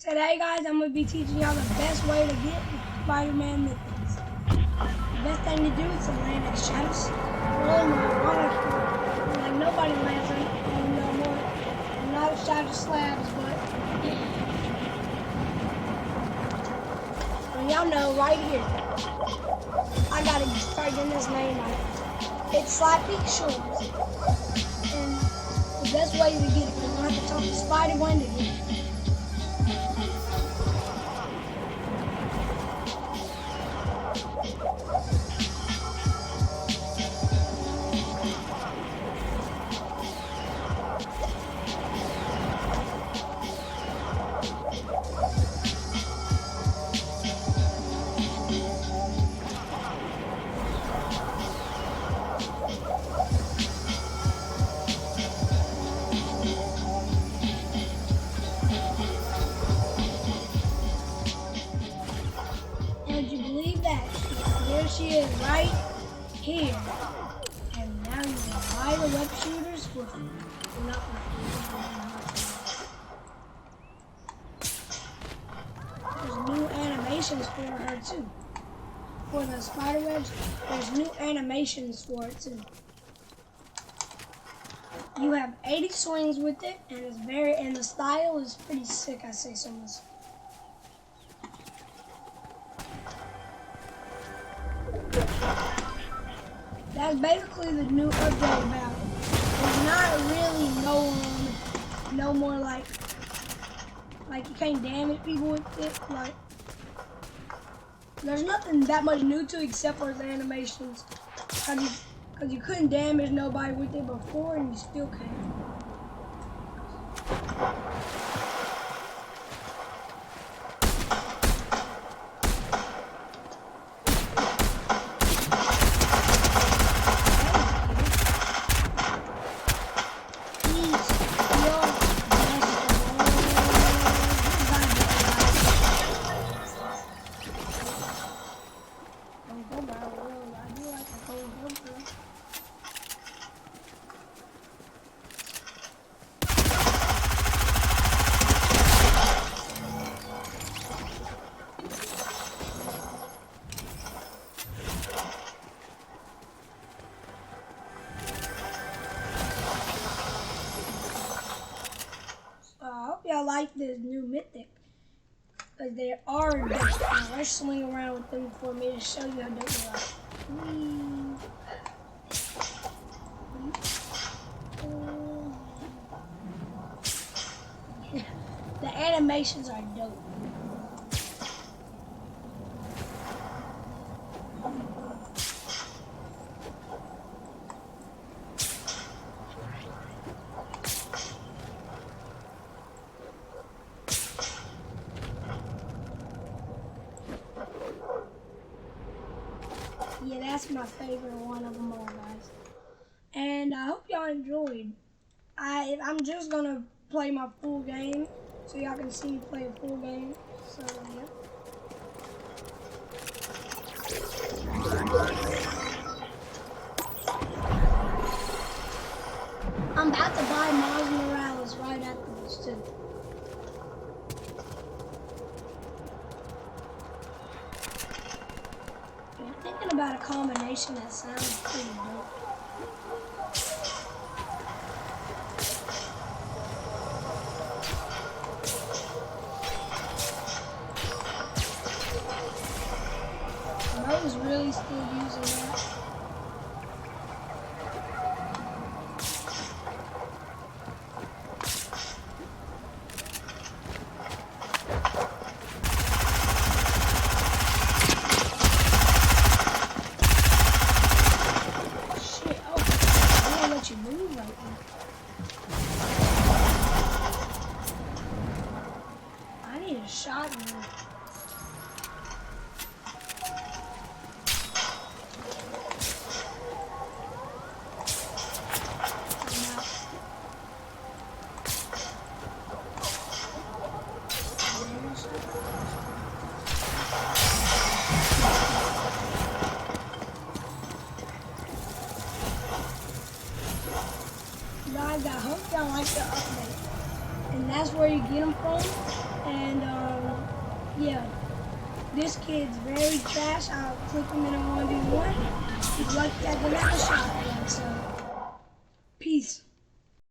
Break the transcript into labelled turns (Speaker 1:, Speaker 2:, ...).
Speaker 1: Today, guys, I'm going to be teaching y'all the best way to get Spider-Man mythics. The best thing to do is to land at shadows. Really, like nobody lands on no more. Not at shadow slabs, but y'all know right here. I got to start getting this name right. It's Slappy Shores. And the best way to get it, you're going to have to talk to Spider-Man to get it. And you believe that? There she is, right here. And now you can buy the web shooters for nothing. There's new animations for her too. For the spider webs, there's new animations for it too. You have 80 swings with it, and the style is pretty sick, I say so much. That's basically the new update about it. There's not really no more like you can't damage people with it. Like there's nothing that much new to it except for the animations. Cause you couldn't damage nobody with it before, and you still can. Y'all like this new mythic, because they are dope. Now let's swing around with them for me to show you how dope they are. The animations are dope. Yeah, that's my favorite one of them all, guys. And I hope y'all enjoyed. I'm just gonna play my full game so y'all can see me play a full game. So yeah. I'm about to buy Miles Morales right after this too. Thinking about a combination that sounds pretty dope. Mo's really still using that. You move right now. I need a shotgun. Guys, I hope y'all like the update. And that's where you get them from. And Yeah. This kid's very trash. I'll click him in a 1v1. He's lucky I didn't have a shot.